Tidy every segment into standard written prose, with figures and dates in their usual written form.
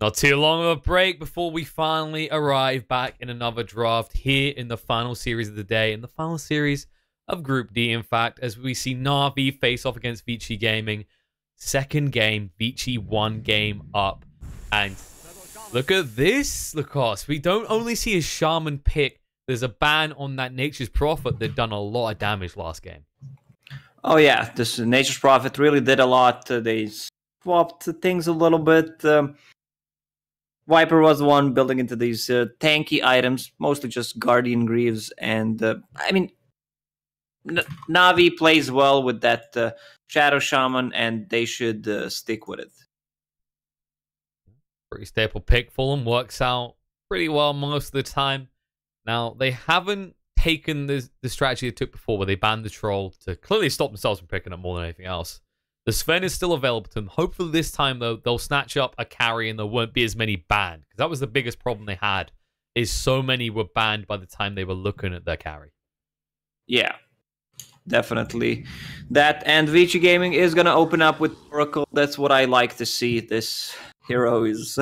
Not too long of a break before we finally arrive back in another draft here in the final series of the day, in the final series of Group D, in fact, as we see Na'Vi face off against Vici Gaming. Second game, Vici 1 game up. And look at this, Lacoste. We don't only see a Shaman pick. There's a ban on that Nature's Prophet that done a lot of damage last game. Oh yeah, this Nature's Prophet really did a lot. They swapped things a little bit. Viper was the one building into these tanky items, mostly just Guardian Greaves. And, I mean, Na'Vi plays well with that Shadow Shaman, and they should stick with it. Pretty staple pick for them. Works out pretty well most of the time. Now, they haven't taken the strategy they took before, where they banned the troll to clearly stop themselves from picking up more than anything else. The Sven is still available to them. Hopefully this time, though, they'll snatch up a carry and there won't be as many banned. Because that was the biggest problem they had, is so many were banned by the time they were looking at their carry. Yeah, definitely. That, and Vici Gaming is going to open up with Oracle. That's what I like to see. This hero is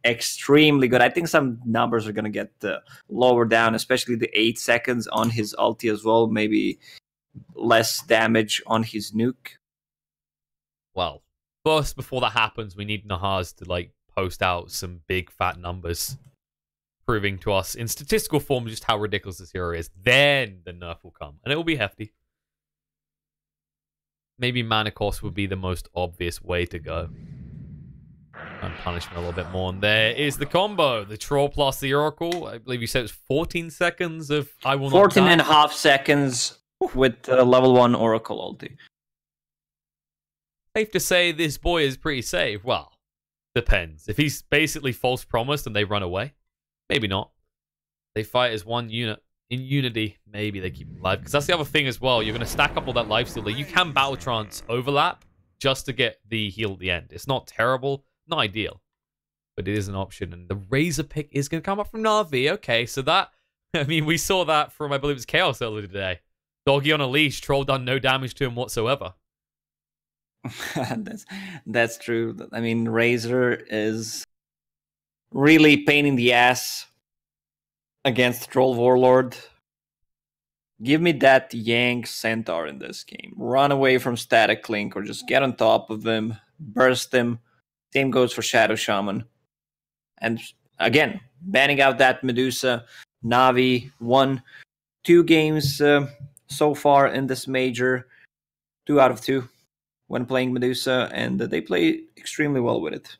extremely good. I think some numbers are going to get lower down, especially the 8 seconds on his ulti as well. Maybe less damage on his nuke. Well, first, before that happens, we need Nahaz to post out some big fat numbers, proving to us in statistical form just how ridiculous this hero is. Then the nerf will come, and it will be hefty. Maybe Mana Cost would be the most obvious way to go. And punishment a little bit more. And there is the combo. The Troll plus the Oracle. I believe you said it was 14 seconds of I will not 14 die. and a half seconds with level 1 Oracle ulti. Safe to say this boy is pretty safe. Well, depends. If he's basically false promised and they run away, maybe not. They fight as one unit. In unity, maybe they keep him alive. Because that's the other thing as well. You're going to stack up all that lifesteal. You can battle trance overlap just to get the heal at the end. It's not terrible. Not ideal, but it is an option. And the Razor pick is going to come up from Na'Vi. Okay, so that, I mean, we saw that from, I believe it was Chaos earlier today. Doggy on a leash, Troll done no damage to him whatsoever. That's true. I mean, Razor is really pain in the ass against Troll Warlord. Give me that Yang Centaur in this game. Run away from Static Link or just get on top of him, burst him. Same goes for Shadow Shaman. And again, banning out that Medusa. Na'Vi won 2 games so far in this major. 2 out of 2 when playing Medusa. And they play extremely well with it.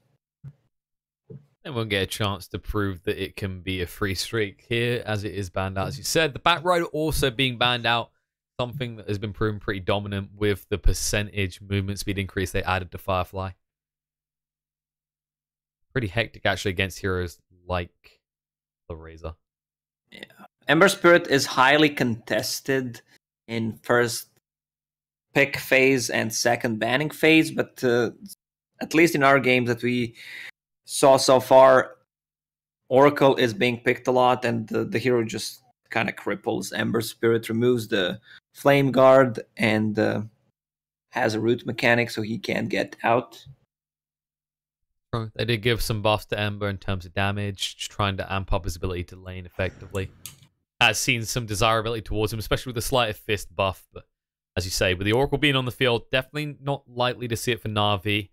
And we'll get a chance to prove that it can be a free streak here, as it is banned out. As you said, the Back Rider also being banned out. Something that has been proven pretty dominant with the percentage movement speed increase they added to Firefly. Pretty hectic, actually, against heroes like the Razor. Yeah. Ember Spirit is highly contested in first pick phase and second banning phase, but at least in our games that we saw so far, Oracle is being picked a lot, and the hero just kind of cripples. Ember Spirit removes the Flame Guard and has a root mechanic, so he can't get out. They did give some buffs to Ember in terms of damage, just trying to amp up his ability to lane effectively. Has seen some desirability towards him, especially with the Sleight of Fist buff. But as you say, with the Oracle being on the field, definitely not likely to see it for Na'Vi.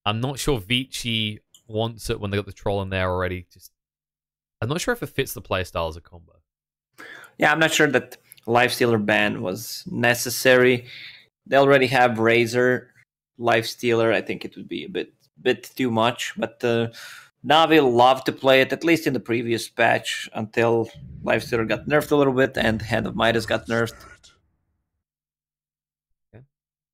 I'm not sure Vici wants it when they got the Troll in there already. I'm not sure if it fits the playstyle as a combo. Yeah, I'm not sure that Lifestealer ban was necessary. They already have Razor, Lifestealer. I think it would be a bit too much, but Na'Vi love to play it, at least in the previous patch, until Lifestealer got nerfed a little bit and Hand of Midas got nerfed. Okay.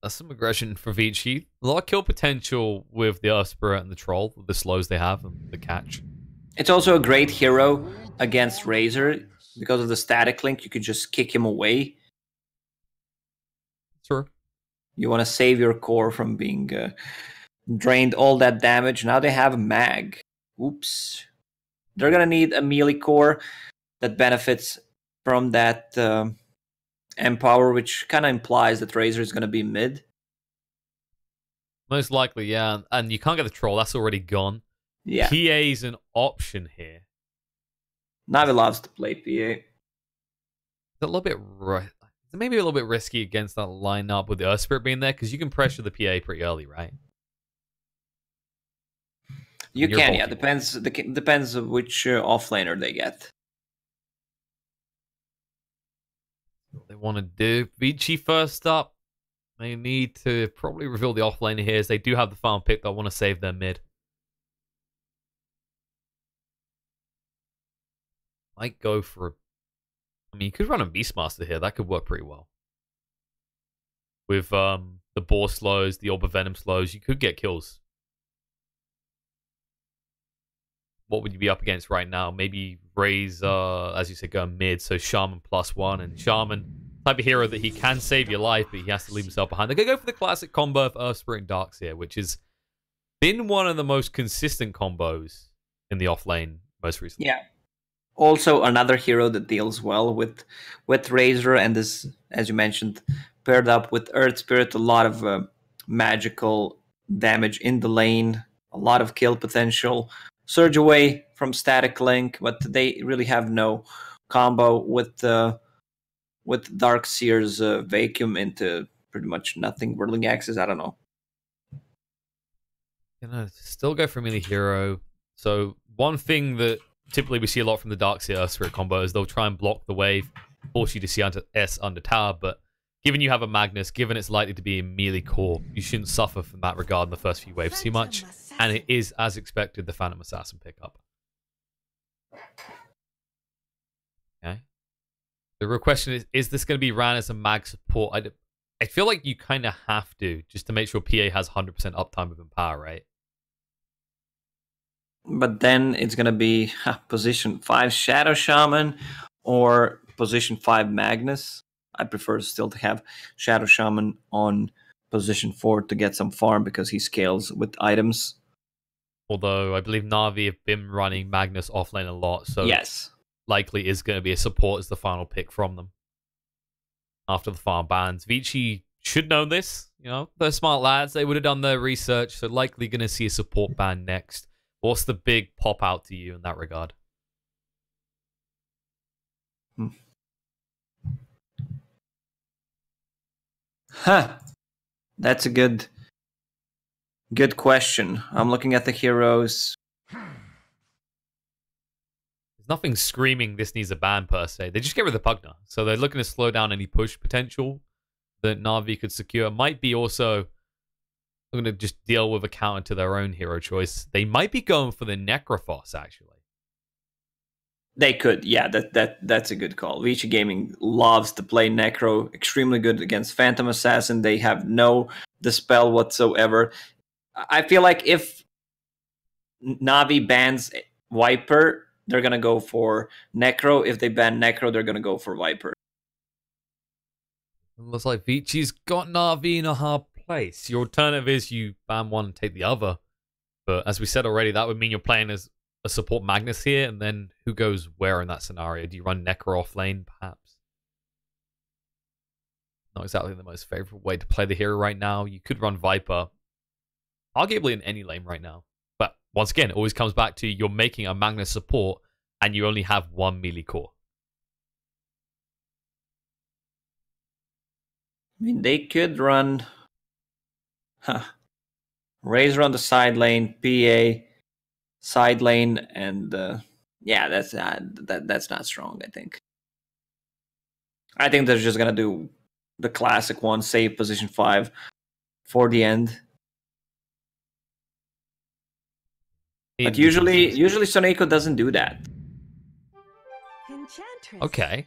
That's some aggression for Vici. A lot of kill potential with the Earth Spirit and the Troll, with the slows they have and the catch. It's also a great hero against Razor. Because of the Static Link, you could just kick him away. Sure. You want to save your core from being drained all that damage. Now they have a mag. Oops. They're going to need a melee core that benefits from that Empower, which kind of implies that Razor is going to be mid. Most likely, yeah. And you can't get the Troll. That's already gone. Yeah. PA's an option here. Navi loves to play PA. It's a little bit maybe a little bit risky against that lineup with the Earth Spirit being there, because you can pressure the PA pretty early, right? You can, yeah. Depends of which offlaner they get. What they want to do. Vici first up. They need to probably reveal the offlaner here, as they do have the farm pick. They want to save their mid. Might go for... I mean, you could run a Beastmaster here. That could work pretty well. With the Boar slows, the Orb of Venom slows, you could get kills. What would you be up against right now? Maybe raise, as you said, go mid, so Shaman +1. And Shaman, type of hero that he can save your life, but he has to leave himself behind. They're going to go for the classic combo of Earth Spirit and Darks here, which has been one of the most consistent combos in the offlane most recently. Yeah. Also, another hero that deals well with Razor, and this, as you mentioned, paired up with Earth Spirit, a lot of magical damage in the lane, a lot of kill potential. Surge away from Static Link, but they really have no combo with Darkseer's vacuum into pretty much nothing. Whirling Axes, I don't know. Gonna still go for melee hero. So one thing that typically we see a lot from the Darkseer Earth Spirit combo is they'll try and block the wave, force you to see S under tower, but given you have a Magnus, given it's likely to be a melee core, you shouldn't suffer from that regard in the first few waves too much. And it is, as expected, the Phantom Assassin pickup. Okay. The real question is this going to be ran as a mag support? I feel like you kind of have to, just to make sure PA has 100% uptime with Empower, right? But then it's going to be position 5 Shadow Shaman or position 5 Magnus. I prefer still to have Shadow Shaman on position 4 to get some farm because he scales with items. Although I believe Na'Vi have been running Magnus offlane a lot, so yes, likely is going to be a support as the final pick from them after the farm bans. Vici should know this. You know, they're smart lads. They would have done their research, so likely going to see a support ban next. What's the big pop out to you in that regard? That's a good question. I'm looking at the heroes. There's nothing screaming this needs a ban per se. They just get rid of the Pugna, so they're looking to slow down any push potential that Na'Vi could secure. Might be also going to just deal with a counter to their own hero choice. They might be going for the Necrophos, actually. They could, yeah, that's a good call. Vici Gaming loves to play Necro, extremely good against Phantom Assassin. They have no dispel whatsoever. I feel like if Na'Vi bans Viper, they're going to go for Necro. If they ban Necro, they're going to go for Viper. It looks like Vici's got Na'Vi in a hard place. Your alternative is you ban one and take the other. But as we said already, that would mean you're playing as a support Magnus here, and then who goes where in that scenario? Do you run Necro off lane, perhaps? Not exactly the most favorable way to play the hero right now. You could run Viper, arguably in any lane right now. But once again, it always comes back to you're making a Magnus support, and you only have one melee core. I mean, they could run Razor on the side lane, PA side lane, and yeah, that's not strong. I think they're just gonna do the classic one, save position 5 for the end. But usually Soneko doesn't do that. Okay,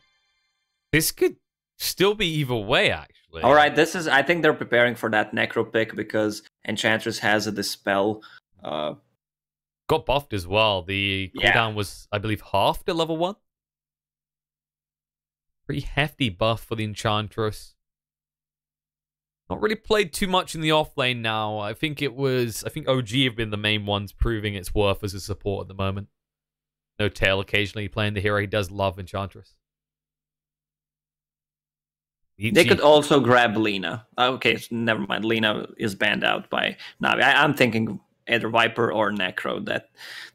this could still be either way, actually. All right, I think they're preparing for that Necro pick because Enchantress has a Dispel. Got buffed as well. The cooldown was, I believe, halved at level 1. Pretty hefty buff for the Enchantress. Not really played too much in the off lane now. I think OG have been the main ones proving its worth as a support at the moment. No Tail occasionally playing the hero. He does love Enchantress. They could also grab Lina. Okay, so never mind. Lina is banned out by Na'Vi. I'm thinking either Viper or Necro.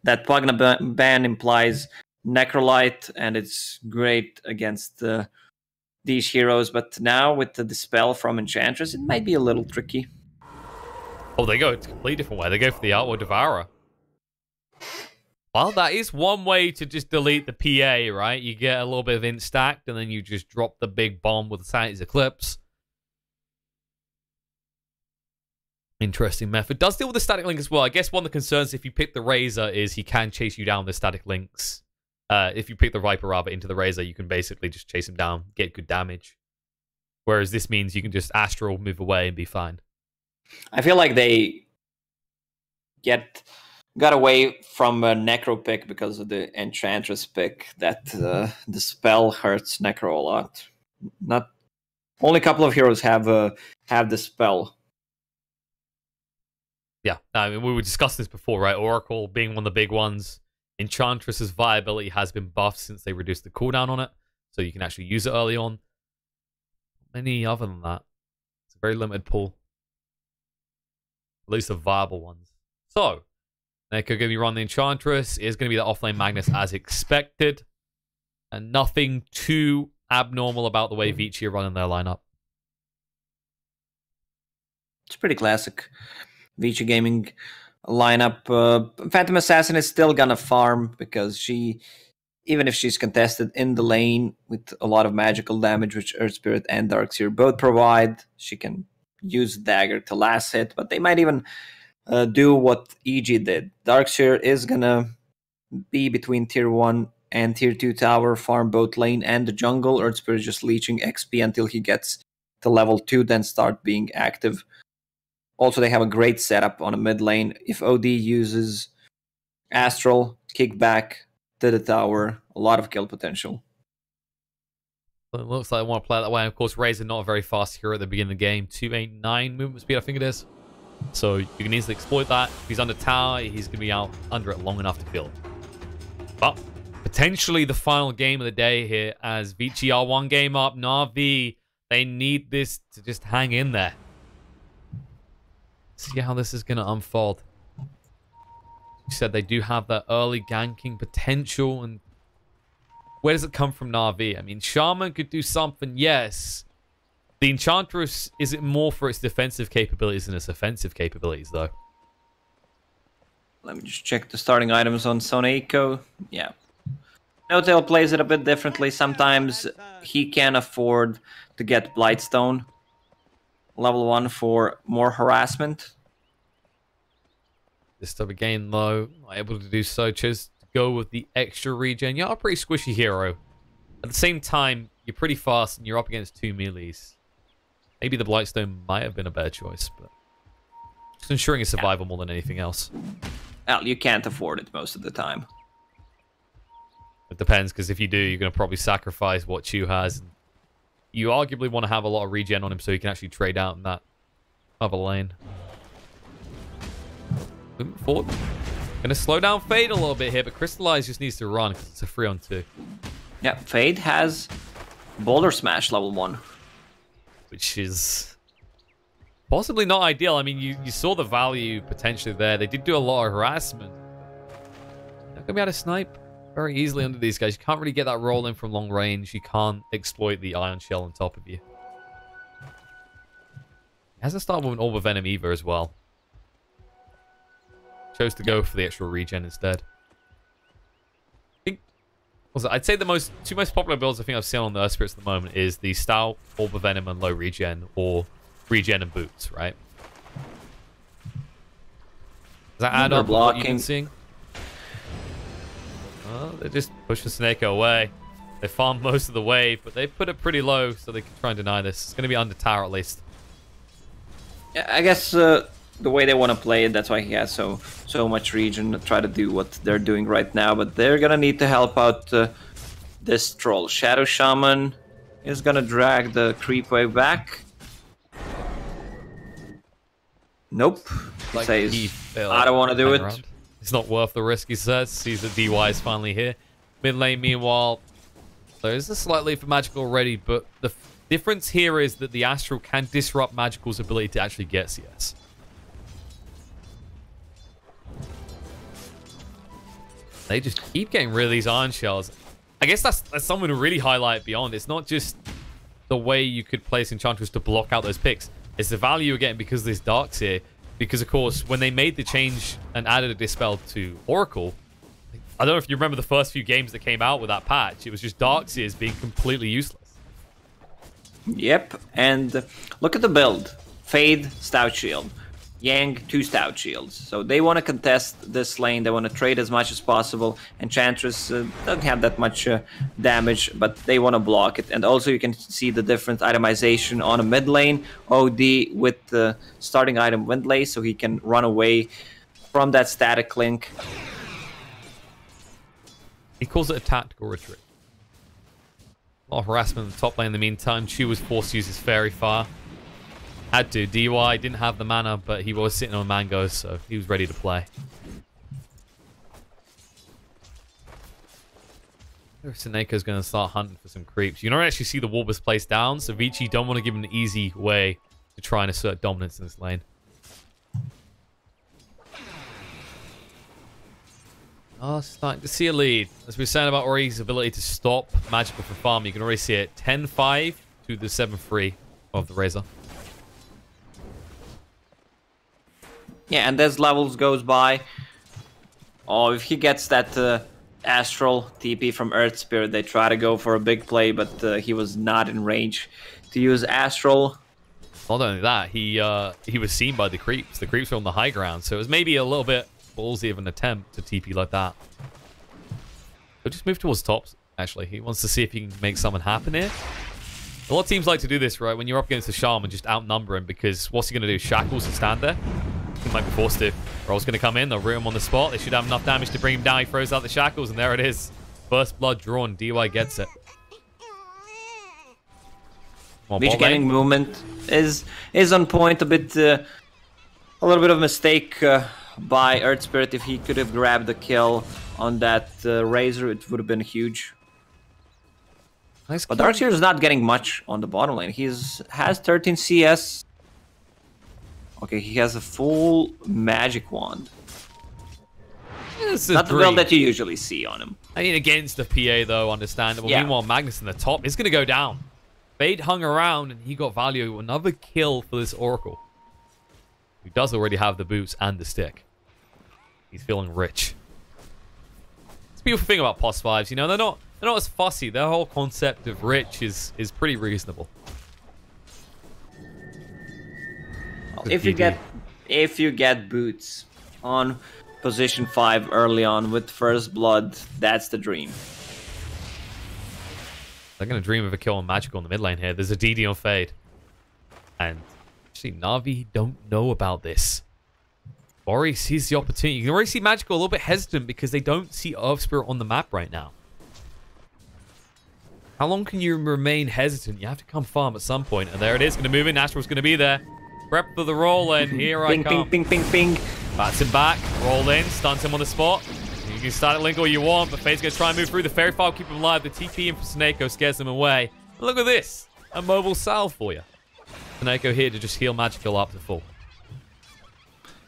That Pugna ban implies Necrolite, and it's great against these heroes. But now with the Dispel from Enchantress, it might be a little tricky. Oh, they go a completely different way. They go for the Outward Devourer. Well, that is one way to just delete the PA, right? You get a little bit of int stacked, and then you just drop the big bomb with the Sanity's Eclipse. Interesting method. Does deal with the static link as well. I guess one of the concerns if you pick the Razor is he can chase you down with static links. If you pick the Viper rather into the Razor, you can basically just chase him down, get good damage. Whereas this means you can just Astral, move away, and be fine. I feel like they got away from a Necro pick because of the Enchantress pick. That the spell hurts Necro a lot. Not only a couple of heroes have the spell. Yeah, I mean, we were discussing this before, right? Oracle being one of the big ones. Enchantress's viability has been buffed since they reduced the cooldown on it, so you can actually use it early on. Any other than that? It's a very limited pool. At least the viable ones. So, Neko going to be running the Enchantress. Is going to be the offlane Magnus as expected. And nothing too abnormal about the way Vici are running their lineup. It's pretty classic Vici gaming lineup. Phantom Assassin is still going to farm because she, even if she's contested in the lane with a lot of magical damage, which Earth Spirit and Darkseer both provide, she can use Dagger to last hit, but they might even do what EG did. Darkseer is gonna be between tier 1 and tier 2 tower, farm both lane and the jungle. Earth Spirit just leeching XP until he gets to level 2, then start being active. Also, they have a great setup on a mid lane. If OD uses Astral, kick back to the tower, a lot of kill potential. Well, it looks like I want to play it that way. Of course, Razor not a very fast hero at the beginning of the game. 289 movement speed, I think it is. So you can easily exploit that. If he's under tower, he's going to be out under it long enough to kill. But potentially the final game of the day here, as Vici are one game up. Na'Vi, they need this to just hang in there. See how this is going to unfold. You said they do have that early ganking potential, and where does it come from, Na'Vi? I mean, Shaman could do something, yes. The Enchantress, is it more for its defensive capabilities than its offensive capabilities, though? Let me just check the starting items on Soneiko. Yeah. No-Tail plays it a bit differently. Sometimes he can afford to get Blightstone level 1 for more harassment. This type of game, though, not able to do so. Chose to go with the extra regen. You're a pretty squishy hero. At the same time, you're pretty fast and you're up against 2 melees. Maybe the Blightstone might have been a better choice, but just ensuring his survival more than anything else. Well, you can't afford it most of the time. It depends, because if you do, you're going to probably sacrifice what Chu has. You arguably want to have a lot of regen on him so you can actually trade out in that other lane. Moving forward. Going to slow down Fade a little bit here, but Crystallize just needs to run because it's a 3-on-2. Yeah, Fade has Boulder Smash level 1. Which is possibly not ideal. I mean, you saw the value potentially there. They did do a lot of harassment. They're going to be able to snipe very easily under these guys. You can't really get that roll in from long range. You can't exploit the Ion Shell on top of you. It hasn't started with an Orb of Venom either as well. Chose to go for the extra regen instead. I'd say the two most popular builds I think I've seen on the Earth Spirits at the moment is the Stout, Orb of Venom, and low regen, or regen and boots, right? Does that add up to what you've been seeing? Well, they just push the Snake away. They farm most of the wave, but they put it pretty low so they can try and deny this. It's going to be under tower at least. Yeah, I guess the way they want to play it, that's why he has so much regen to try to do what they're doing right now. But they're gonna need to help out this troll. Shadow Shaman is gonna drag the creep wave back. Nope. Like Says, I don't want to do it. Around. It's not worth the risk, he says. Sees that DY is finally here. Mid lane, meanwhile, there is a slight lead for Magical already, but the difference here is that the Astral can disrupt Magical's ability to actually get CS. They just keep getting rid of these iron shells. I guess that's something to really highlight beyond. It's not just the way you could place Enchantress to block out those picks. It's the value you're getting because of this Darkseer. Because, of course, when they made the change and added a Dispel to Oracle, I don't know if you remember the first few games that came out with that patch. It was just Darkseers being completely useless. Yep, and look at the build. Fade, Stout Shield. Yang, 2 Stout Shields. So they want to contest this lane. They want to trade as much as possible. Enchantress doesn't have that much damage, but they want to block it. And also you can see the different itemization on a mid lane. OD with the starting item Windlay, so he can run away from that static link. He calls it a tactical retreat. A lot of harassment in the top lane in the meantime. Chu was forced to use his Fairy Fire. Had to. DY didn't have the mana, but he was sitting on mangoes, so he was ready to play. Seneca's going to start hunting for some creeps. You don't actually see the Warbus placed down, so Vici don't want to give him an easy way to try and assert dominance in this lane. Oh, starting to see a lead. As we were saying about Ori's ability to stop magical from farm, you can already see it. 10-5 to the 7-3 of the Razor. Yeah, and as levels goes by, oh, if he gets that Astral TP from Earth Spirit, they try to go for a big play, but he was not in range to use Astral. Not only that, he was seen by the creeps. The creeps were on the high ground, so it was maybe a little bit ballsy of an attempt to TP like that. But just move towards tops, actually. He wants to see if he can make something happen here. A lot of teams like to do this, right? When you're up against the Shaman, just outnumber him, because what's he going to do? Shackles and stand there? He might be forced to. Roll's going to come in. They'll root him on the spot. They should have enough damage to bring him down. He throws out the shackles, and there it is. First blood drawn. DY gets it. Vici getting movement is on point. A little bit of mistake by Earth Spirit. If he could have grabbed the kill on that Razor, it would have been huge. Nice. But Darkseer is not getting much on the bottom lane. He has 13 CS. Okay, he has a full magic wand. Not the build that you usually see on him. I mean, against the PA, though, understandable. Yeah. Meanwhile, Magnus in the top is going to go down. Fade hung around, and he got value. Another kill for this Oracle, who does already have the boots and the stick. He's feeling rich. It's a beautiful thing about POS 5s. You know, they're not as fussy. Their whole concept of rich is pretty reasonable. If you get boots on position 5 early on with first blood, that's the dream. They're going to dream of a kill on Magical in the mid lane here. There's a DD on Fade. And actually, Na'Vi don't know about this. Ori sees the opportunity. You can already see Magical a little bit hesitant because they don't see Earth Spirit on the map right now. How long can you remain hesitant? You have to come farm at some point. And there it is. Going to move in. Natural's going to be there. Prep for the roll, and here I come. Ping, ping, ping, ping. Bats him back. Roll in. Stuns him on the spot. You can start at link all you want, but Fade's going to try and move through. The Fairy Fire will keep him alive. The TP in for Sneko scares him away. But look at this. A mobile salve for you. Sneko here to just heal Magical up to full.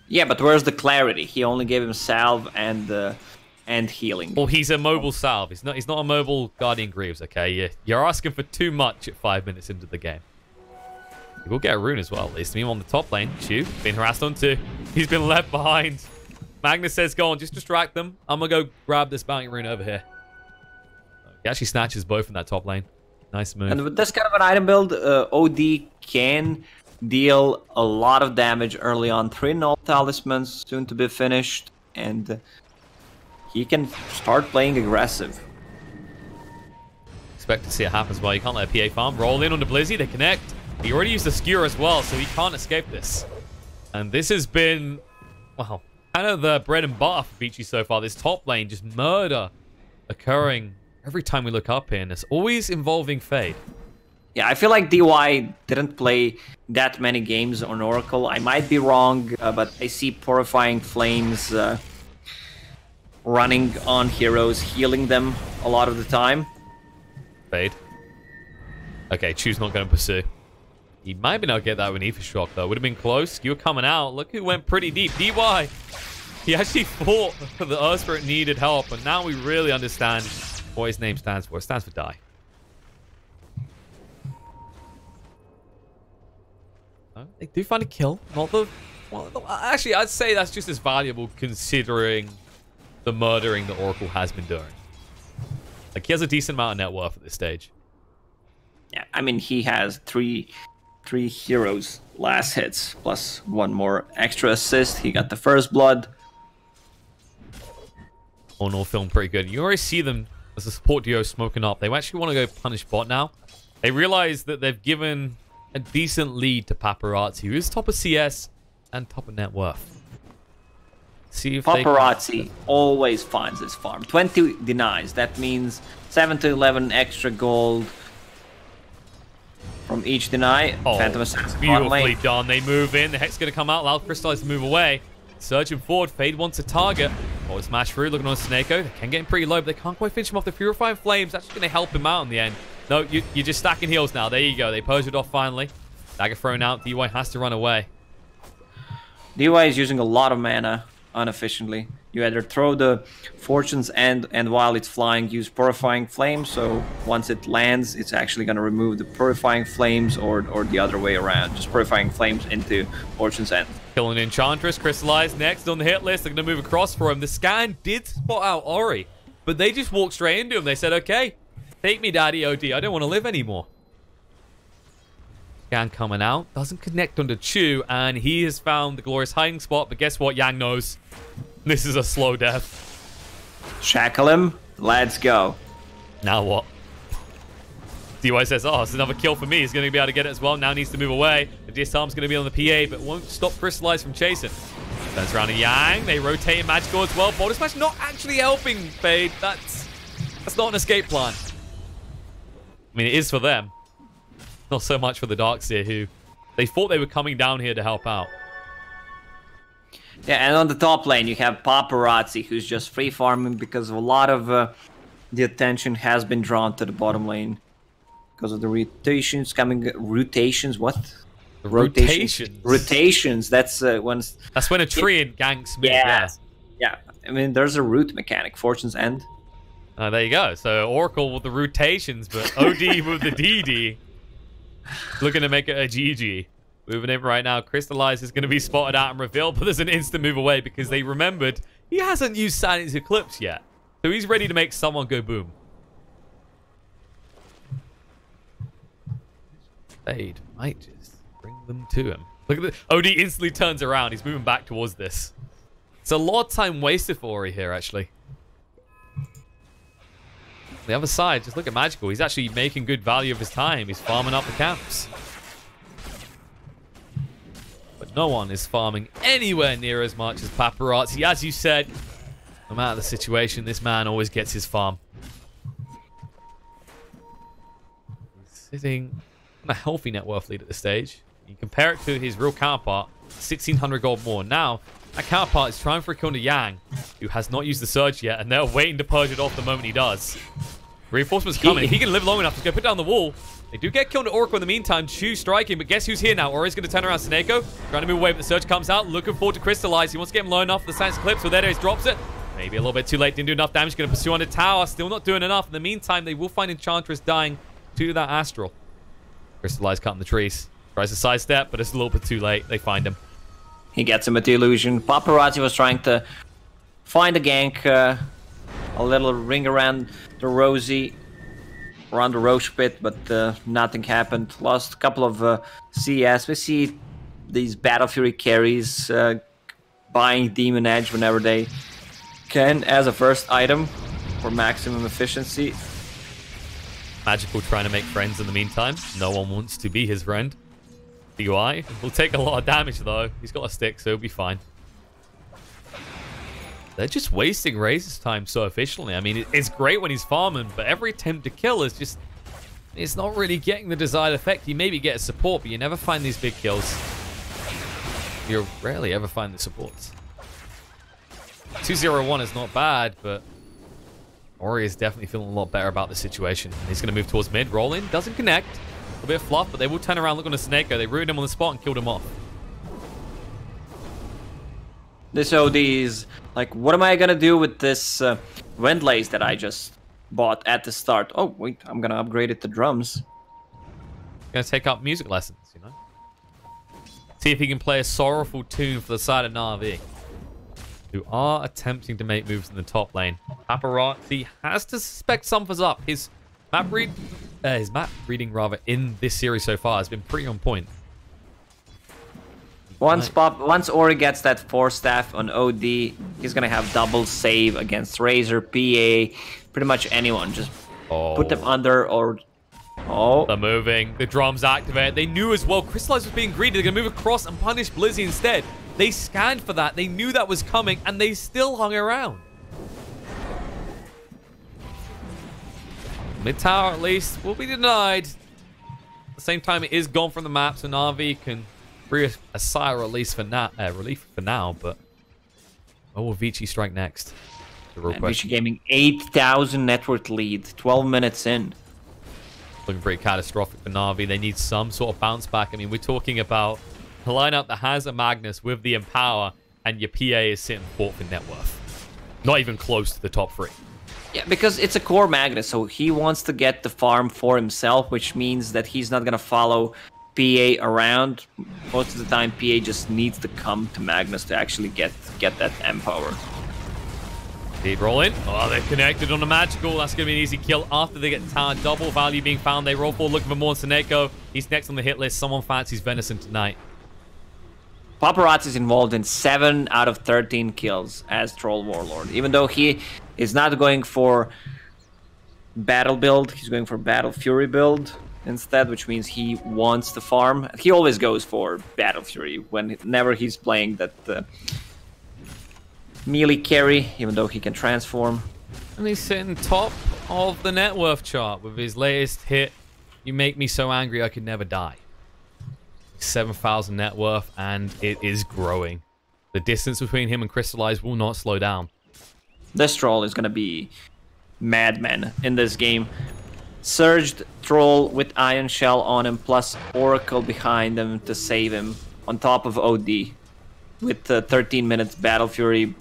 Yeah, but where's the clarity? He only gave him salve and healing. Well, he's a mobile salve. He's not a mobile Guardian Greaves, okay? You're asking for too much at 5 minutes into the game. He will get a rune as well, at least. Meanwhile, on the top lane, Chu being harassed on 2. He's been left behind. Magnus says, go on, just distract them. I'm going to go grab this bounty rune over here. He actually snatches both in that top lane. Nice move. And with this kind of an item build, OD can deal a lot of damage early on. 3 null talismans soon to be finished, and he can start playing aggressive. Expect to see it happen as well. You can't let a PA farm. Roll in on the Blizzy. They connect. He already used the skewer as well, so he can't escape this. And this has been, well, kind of the bread and butter for Vici so far. This top lane, just murder occurring every time we look up here, and it's always involving Fade. Yeah, I feel like DY didn't play that many games on Oracle. I might be wrong, but I see Purifying Flames running on heroes, healing them a lot of the time. Fade. Okay, Chu's not going to pursue. He might be able to get that with an Aether Shock, though. Would have been close. You were coming out. Look who went pretty deep. DY He actually thought that the Earth Spirit needed help, and now we really understand what his name stands for. It stands for die. They do find a kill. Not the... Well, actually, I'd say that's just as valuable considering the murdering that Oracle has been doing. Like, he has a decent amount of net worth at this stage. Yeah, I mean, he has three heroes last hits, plus one more extra assist. He got the first blood. All feeling pretty good. You already see them as a support duo smoking up. They actually want to go punish bot now. They realize that they've given a decent lead to Paparazzi, who is top of CS and top of net worth. See if Paparazzi always finds his farm. 20 denies. That means 7 to 11 extra gold from each deny. Oh, Phantom Assassin. beautifully done. They move in. The Hex going to come out. Loud Crystallize to move away. Surging forward. Fade wants a target. Oh, smash through. Looking on Snako. They can get him pretty low, but they can't quite finish him off. The Purifying Flames actually going to help him out in the end. No, you're just stacking heals now. There you go. They purged it off finally. Dagger thrown out. DY has to run away. DY is using a lot of mana inefficiently. You either throw the Fortune's End, and while it's flying, use Purifying Flames. So once it lands, it's actually going to remove the Purifying Flames, or the other way around. Just Purifying Flames into Fortune's End. Killing Enchantress. Crystallized next on the hit list. They're going to move across for him. The scan did spot out Ori, but they just walked straight into him. They said, okay, take me, Daddy OD. I don't want to live anymore. Scan coming out. Doesn't connect onto Chu, and he has found the glorious hiding spot. But guess what? Yang knows. This is a slow death. Shackle him. Let's go. Now what? DY says, oh, it's another kill for me. He's going to be able to get it as well. Now needs to move away. The disarm's going to be on the PA, but won't stop Crystallize from chasing. Turns around to Yang. They rotate in Magical as well. Body Smash not actually helping Fade. That's not an escape plan. I mean, it is for them. Not so much for the Darkseer, who they thought they were coming down here to help out. Yeah, and on the top lane, you have Paparazzi, who's just free farming because a lot of the attention has been drawn to the bottom lane. Because of the rotations coming... Rotations? What? The rotations? Rotations. That's when... That's when a tree ganks mid. Yeah. Yeah. I mean, there's a root mechanic. Fortune's End. There you go. So Oracle with the rotations, but OD with the DD. Looking to make it a GG. Moving in right now. Crystallize is going to be spotted out and revealed, but there's an instant move away because they remembered he hasn't used Silence Eclipse yet. So he's ready to make someone go boom. Fade might just bring them to him. Look at the OD instantly turns around. He's moving back towards this. It's a lot of time wasted for Ori here, actually. The other side, just look at Magical. He's actually making good value of his time. He's farming up the camps. But no one is farming anywhere near as much as Paparazzi. As you said, no matter the situation, this man always gets his farm. He's sitting on a healthy net worth lead at this stage. You compare it to his real counterpart, 1,600 gold more. Now, that counterpart is trying for a kill to Yang, who has not used the Surge yet, and they're waiting to purge it off the moment he does. Reinforcements coming. He can live long enough to go put down the wall. They do get killed to Oracle in the meantime. Chu striking, but guess who's here now? Ori's going to turn around Snako. Trying to move away, but the Surge comes out. Looking forward to Crystallize. He wants to get him low enough for the Silence Eclipse, so there he drops it. Maybe a little bit too late. Didn't do enough damage. Going to pursue on the tower. Still not doing enough. In the meantime, they will find Enchantress dying to that Astral. Crystallize cutting the trees. Tries to sidestep, but it's a little bit too late. They find him. He gets him with the illusion. Paparazzi was trying to find a gank. A little ring around the Rosie. Around the Roche pit, but nothing happened. Lost a couple of CS. We see these Battle Fury carries buying Demon Edge whenever they can as a first item for maximum efficiency. Magical trying to make friends in the meantime. No one wants to be his friend. DUI will take a lot of damage though. He's got a stick, so he'll be fine. They're just wasting Razor's time so efficiently. I mean, it's great when he's farming, but every attempt to kill is just... It's not really getting the desired effect. You maybe get a support, but you never find these big kills. You rarely ever find the supports. 2-0-1 is not bad, but... Ori is definitely feeling a lot better about the situation. He's going to move towards mid. Roll in. Doesn't connect. A little bit of fluff, but they will turn around, look on the Snako. They ruined him on the spot and killed him off. This OD is like, what am I gonna do with this wind lace that I just bought at the start? Oh wait, I'm gonna upgrade it to drums. Gonna take up music lessons, you know? See if he can play a sorrowful tune for the side of Na'Vi, who are attempting to make moves in the top lane. Paparazzi has to suspect something's up. His map reading rather in this series so far has been pretty on point. Once Ori gets that 4-staff on OD, he's gonna have double save against Razor, PA, pretty much anyone. Just put them under or... Oh. They're moving. The drums activate. They knew as well Crystallize was being greedy. They're gonna move across and punish Blizzy instead. They scanned for that. They knew that was coming, and they still hung around. Mid tower, at least, will be denied. At the same time, it is gone from the map, so Na'Vi can free a sigh of relief for now, but what will Vici strike next? The real question. Vici Gaming, 8,000 network lead, 12 minutes in. Looking pretty catastrophic for Na'Vi. They need some sort of bounce back. I mean, we're talking about a lineup that has a Magnus with the Empower, and your PA is sitting fourth in net worth. Not even close to the top 3. Yeah, because it's a core Magnus, so he wants to get the farm for himself, which means that he's not going to follow PA around. Most of the time, PA just needs to come to Magnus to actually get that Empower. Deep roll in. Oh, they're connected on a magical. That's going to be an easy kill after they get tower. Double value being found. They roll forward looking for more Seneko. He's next on the hit list. Someone fancies Venison tonight. Paparazzi is involved in 7 out of 13 kills as Troll Warlord. Even though he is not going for battle build, he's going for battle fury build instead, which means he wants to farm. He always goes for battle fury whenever he's playing that melee carry, even though he can transform. And he's sitting top of the net worth chart with his latest hit, You Make Me So Angry I Could Never Die. 7,000 net worth, and it is growing. The distance between him and Crystallize will not slow down. This troll is going to be madman in this game. Surged troll with Iron Shell on him, plus Oracle behind him to save him, on top of OD. With 13 minutes Battle Fury.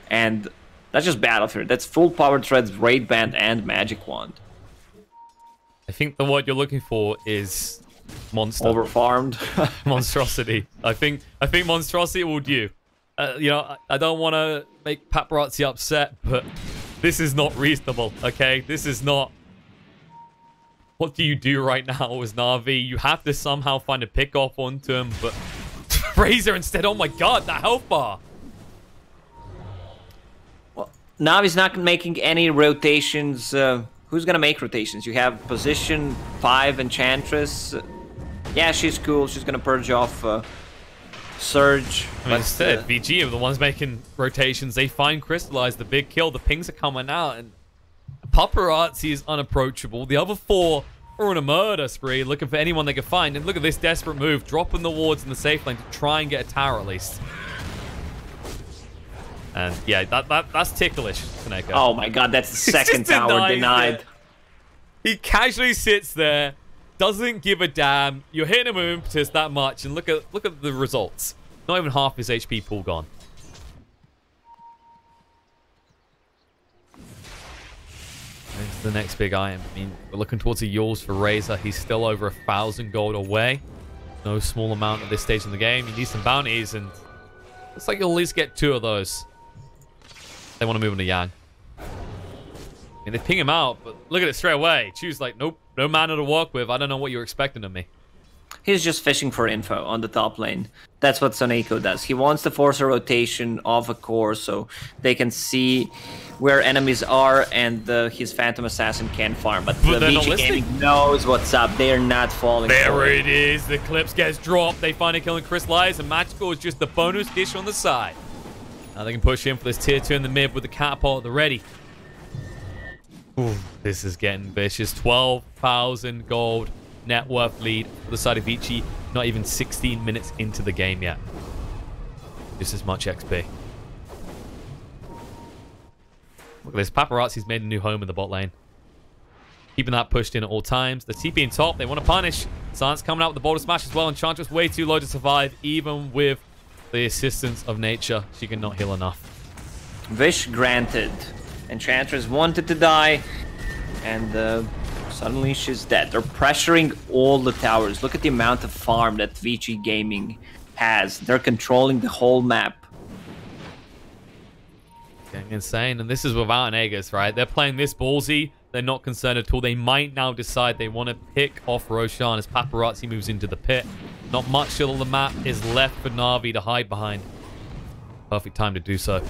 And that's just Battle Fury. That's full Power Threads, Raid Band, and Magic Wand. I think the word you're looking for is monster. Overfarmed. Monstrosity. I think Monstrosity will do. You know, I don't want to make Paparazzi upset, but this is not reasonable, okay? This is not... What do you do right now as Na'Vi? You have to somehow find a pick-off onto him, but... Razor instead, oh my god, that health bar! Well, Na'Vi's not making any rotations. Who's gonna make rotations? You have position 5 Enchantress. Yeah, she's cool. She's gonna purge off Surge. I mean, instead, VG are the ones making rotations. They find Crystallize, the big kill. The pings are coming out, and Paparazzi is unapproachable. The other 4 are on a murder spree, looking for anyone they can find. And look at this desperate move, dropping the wards in the safe lane to try and get a tower at least. And yeah, that's ticklish, Seneko. Oh my god, that's the second tower denied. He casually sits there, doesn't give a damn. You're hitting him with impetus that much, and look at the results. Not even half his HP pool gone. There's the next big item. I mean, we're looking towards the Yules for Razor. He's still over 1,000 gold away. No small amount at this stage in the game. You need some bounties, and looks like you'll at least get 2 of those. They want to move into Yang. I mean, they ping him out, but look at it straight away. Choose like, nope, no mana to work with. I don't know what you're expecting of me. He's just fishing for info on the top lane. That's what Seneko does. He wants to force a rotation of a core so they can see where enemies are and his Phantom Assassin can farm. But the Vici Gaming knows what's up. They're not falling. There it is. The clips gets dropped. They find it killing Crystallize, and Magical is just the bonus dish on the side. Now they can push in for this tier 2 in the mid with the catapult at the ready. Ooh, this is getting vicious. 12,000 gold net worth lead for the side of Vici. Not even 16 minutes into the game yet. Just as much XP. Look at this. Paparazzi's made a new home in the bot lane. Keeping that pushed in at all times. The TP in top. They want to punish. Sans coming out with the boulder smash as well. Enchantress way too low to survive, even with the assistance of nature, she cannot heal enough. Wish granted. Enchantress wanted to die, and suddenly she's dead. They're pressuring all the towers. Look at the amount of farm that Vici Gaming has. They're controlling the whole map. Getting insane, and this is without an Aegis, right? They're playing this ballsy. They're not concerned at all. They might now decide they want to pick off Roshan as Paparazzi moves into the pit. Not much of the map is left for Na'Vi to hide behind. Perfect time to do so.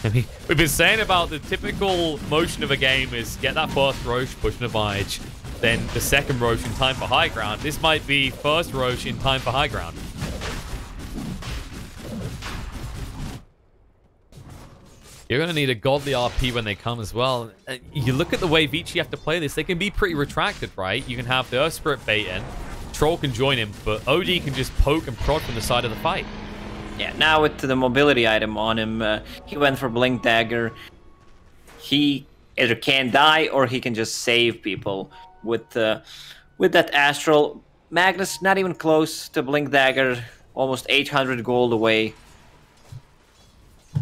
I mean, we've been saying about the typical motion of a game is get that first Roche, push an advantage, then the second Roche in time for high ground. This might be first Roche in time for high ground. You're going to need a godly RP when they come as well. You look at the way Vici have to play this, they can be pretty retracted, right? You can have the Earth Spirit bait in, Troll can join him, but OD can just poke and prod from the side of the fight. Yeah, now with the mobility item on him, he went for Blink Dagger. He either can die or he can just save people with that Astral. Magnus not even close to Blink Dagger, almost 800 gold away.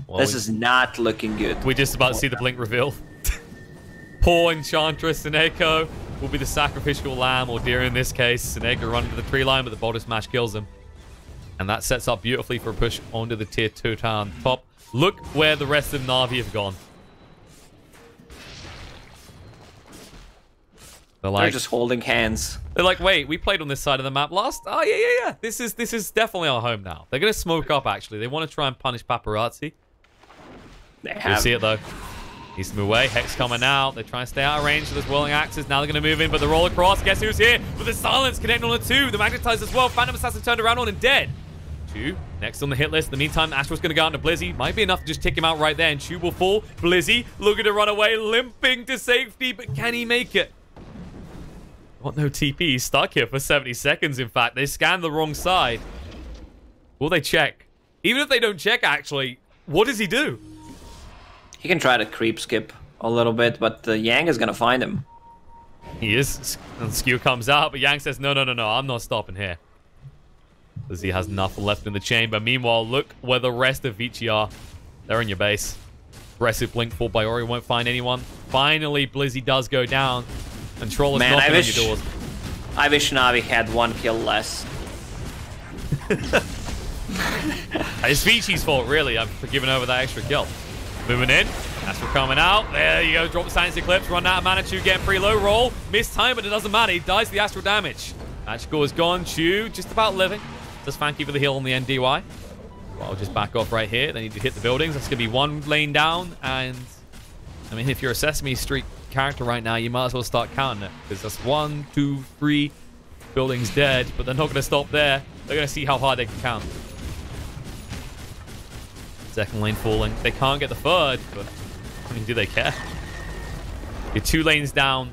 Well, this is not looking good. We're just about to see the Blink reveal. Poor Enchantress Seneko will be the sacrificial lamb, or deer in this case. Seneko running to the tree line, but the body smash kills him. And that sets up beautifully for a push onto the tier 2 town top. Look where the rest of Na'Vi have gone. They're just holding hands. They're like, wait, we played on this side of the map last? Oh, yeah. This is definitely our home now. They're going to smoke up, actually. They want to try and punish Paparazzi. You'll see it, though. He's to move away. Hex coming out. They're trying to stay out of range of those whirling axes. Now they're going to move in, but the roll across. Guess who's here? With the silence connecting on the 2. The magnetized as well. Phantom Assassin turned around on and dead. Chu next on the hit list. In the meantime, Astral's going to go out into Blizzy. Might be enough to just tick him out right there, and Chu will fall. Blizzy looking to run away, limping to safety, but can he make it? What, no TP? He's stuck here for 70 seconds, in fact. They scanned the wrong side. Will they check? Even if they don't check, actually, what does he do? He can try to creep skip a little bit, but Yang is going to find him. He is. And Skew comes out, but Yang says, no, I'm not stopping here. Because he has nothing left in the chamber. Meanwhile, look where the rest of Vici are. They're in your base. Aggressive blink for by Ori won't find anyone. Finally, Blizzy does go down. And Troll is knocking on your doors. I wish Na'Vi had 1 kill less. It's Vici's fault, really. I'm for giving over that extra kill. Moving in. Astral coming out. There you go. Drop the Silence Eclipse. Run out of mana. Chu getting pretty low. Roll. Missed time, but it doesn't matter. He dies to the Astral damage. Magical is gone. Chu just about living. Just thank you for the heal on the NDY. Well, I'll just back off right here. They need to hit the buildings. That's going to be 1 lane down. And, I mean, if you're a Sesame Street character right now, you might as well start counting it. Because that's 1, 2, 3 buildings dead. But they're not going to stop there. They're going to see how hard they can count. Second lane falling. They can't get the third, but I mean, do they care? You're 2 lanes down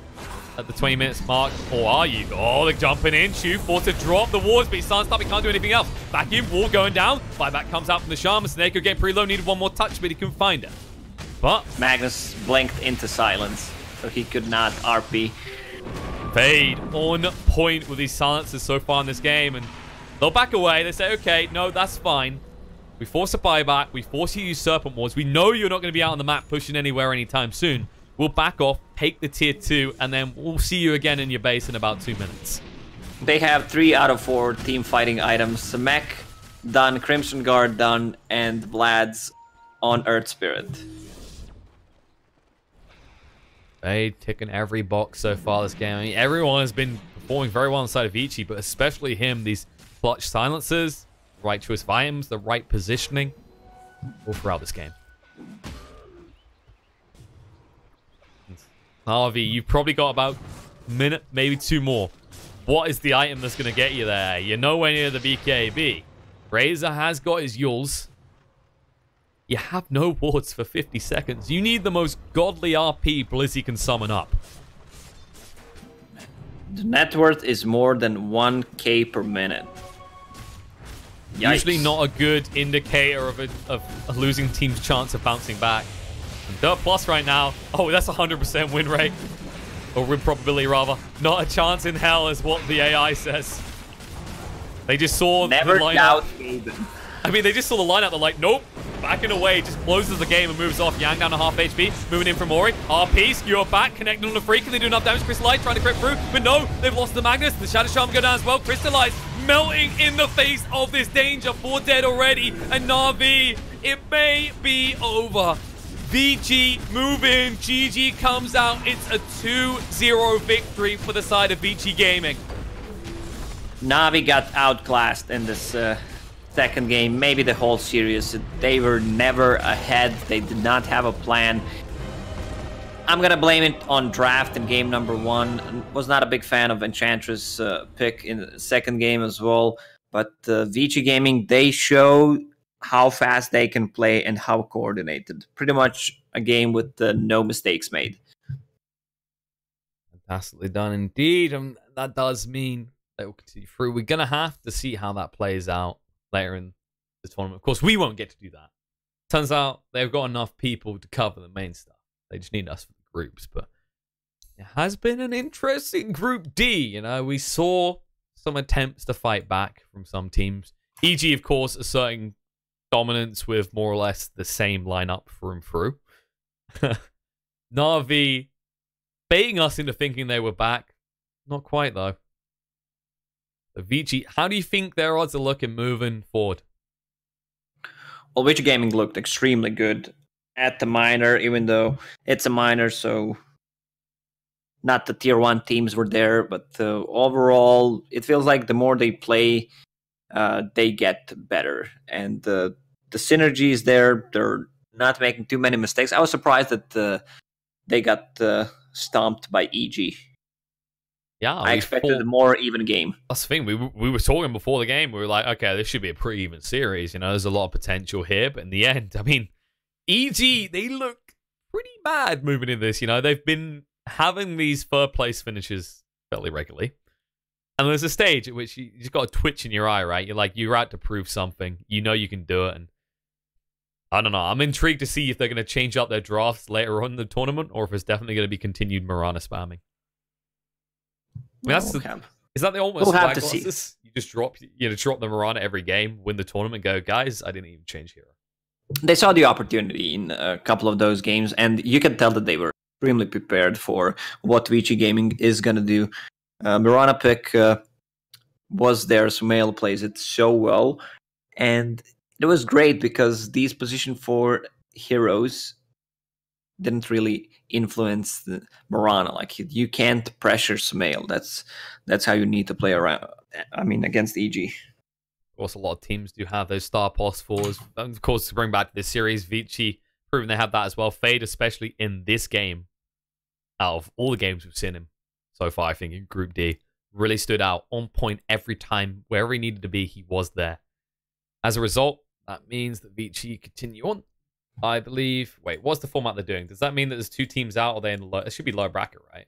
at the 20 minutes mark, or are you? Oh, they're jumping in. Chu forced to drop the wards, but he's silenced up. He can't do anything else. Back in, wall going down. Buyback comes out from the Shaman. Snake getting pretty low. Needed 1 more touch, but he couldn't find it. But Magnus blinked into silence, so he could not RP. Fade on point with these silences so far in this game, and they'll back away. They say, okay, no, that's fine. We force a buyback. We force you to use Serpent Wards. We know you're not going to be out on the map pushing anywhere anytime soon. We'll back off, take the tier 2, and then we'll see you again in your base in about 2 minutes. They have 3 out of 4 team fighting items. Mech done, Crimson Guard done, and Vlad's on Earth Spirit. They ticking every box so far this game. I mean, everyone has been performing very well on the side of Vici, but especially him. These clutch silences, right choice of items, the right positioning, all throughout this game. Na'Vi, you've probably got about a minute, maybe 2 more. What is the item that's going to get you there? You're nowhere near the BKB. Razor has got his Yules. You have no wards for 50 seconds. You need the most godly RP Blizzy can summon up. The net worth is more than 1k per minute. Yikes. Usually not a good indicator of a losing team's chance of bouncing back. And Dirt Plus right now, oh, that's 100% win rate. Or win probability, rather. Not a chance in hell is what the AI says. They just saw Never the lineup. doubt Gaben. I mean, they just saw the lineup. They're like, nope. Backing away, just closes the game and moves off. Yang down to half HP. Moving in from Ori. RP, skewer back, connecting on the Freak. Can they do enough damage? Crystallize trying to crit through. But no, they've lost the Magnus. The Shadow Charm go down as well. Crystallize melting in the face of this danger. 4 dead already. And Na'Vi, it may be over. Vici move in. GG comes out. It's a 2-0 victory for the side of Vici Gaming. Na'Vi got outclassed in this second game, maybe the whole series. They were never ahead. They did not have a plan. I'm gonna blame it on draft in game number 1. Was not a big fan of Enchantress pick in the second game as well. But Vici Gaming, they show how fast they can play and how coordinated. Pretty much a game with no mistakes made. Fantastically done indeed. That does mean that we'll continue through. We're gonna have to see how that plays out later in the tournament. Of course, we won't get to do that. Turns out they've got enough people to cover the main stuff. They just need us for the groups. But it has been an interesting Group D. You know, we saw some attempts to fight back from some teams. EG, of course, asserting dominance with more or less the same lineup through and through. Na'Vi baiting us into thinking they were back. Not quite, though. Vici, how do you think their odds are looking moving forward? Well, Vici Gaming looked extremely good at the minor, even though it's a minor, so not the tier 1 teams were there, but overall, it feels like the more they play, they get better. And the synergy is there. They're not making too many mistakes. I was surprised that they got stomped by EG. Yeah, I expected a more even game. That's the thing. We were talking before the game. We were like, okay, this should be a pretty even series. You know, there's a lot of potential here. But in the end, I mean, EG, they look pretty bad moving in this. You know, they've been having these third place finishes fairly regularly. And there's a stage at which you just got a twitch in your eye, right? You're like, you're out to prove something. You know you can do it. And I don't know. I'm intrigued to see if they're going to change up their drafts later on in the tournament or if it's definitely going to be continued Mirana spamming. I mean, is that the almost we'll have to see. You just drop the Mirana every game, win the tournament, go, guys, I didn't even change hero. They saw the opportunity in a couple of those games, and you can tell that they were extremely prepared for what Vici Gaming is going to do. Mirana pick was there, Sumail plays it so well, and it was great because these position 4 heroes didn't really influence the Mirana. Like, you can't pressure Sumail. That's how you need to play around. I mean, against EG. Of course, a lot of teams do have those star pos 4s. And of course, to bring back to this series, Vici proving they have that as well. Fade, especially in this game, out of all the games we've seen him so far, I think in Group D, really stood out on point every time. Wherever he needed to be, he was there. As a result, that means that Vici continue on. I believe. Wait, what's the format they're doing? Does that mean that there's 2 teams out, or they in the low? It should be lower bracket, right?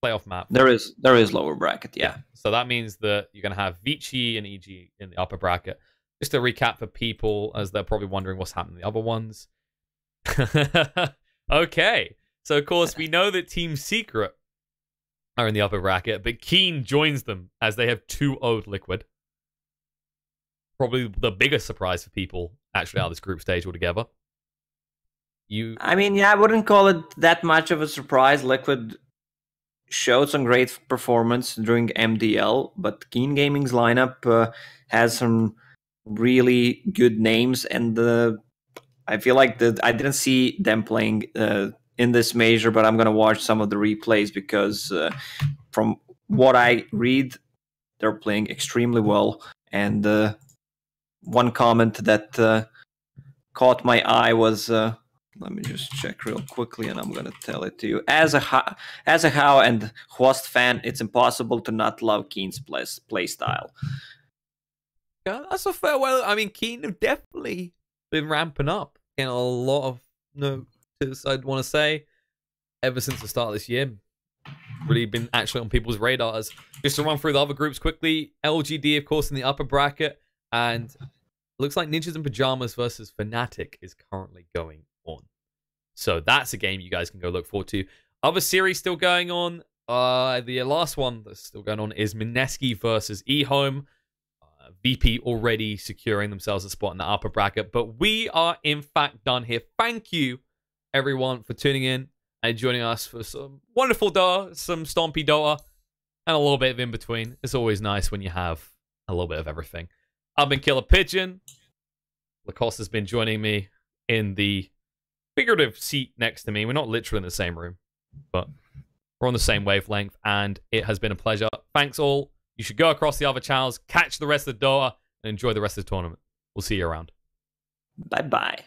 Playoff map. There is lower bracket, yeah. So that means that you're gonna have Vici and EG in the upper bracket. Just to recap for people, as they're probably wondering what's happening in the other ones. Okay, so of course we know that Team Secret are in the upper bracket, but Keen joins them as they have 2-0'd Liquid. Probably the biggest surprise for people actually out of this group stage altogether. I mean, yeah, I wouldn't call it that much of a surprise. Liquid showed some great performance during MDL, but Keen Gaming's lineup has some really good names, and I feel like I didn't see them playing in this major, but I'm going to watch some of the replays because from what I read, they're playing extremely well. And one comment that caught my eye was, let me just check real quickly, and I'm going to tell it to you. As a How and Hwast fan, it's impossible to not love Keen's play style. Yeah, that's a fair. Well, I mean, Keen have definitely been ramping up in a lot of notice, I'd want to say, ever since the start of this year. Really been actually on people's radars. Just to run through the other groups quickly. LGD, of course, in the upper bracket. And it looks like Ninjas in Pajamas versus Fnatic is currently going on. So that's a game you guys can go look forward to. Other series still going on. The last one that's still going on is Mineski versus eHome. VP already securing themselves a spot in the upper bracket, but we are in fact done here. Thank you, everyone, for tuning in and joining us for some wonderful Dota, some stompy Dota, and a little bit of in between. It's always nice when you have a little bit of everything. I've been Killer Pigeon. Lacoste has been joining me in the figurative seat next to me. We're not literally in the same room, but we're on the same wavelength, and it has been a pleasure. Thanks all. You should go across the other channels, catch the rest of the Dota, and enjoy the rest of the tournament. We'll see you around. Bye-bye.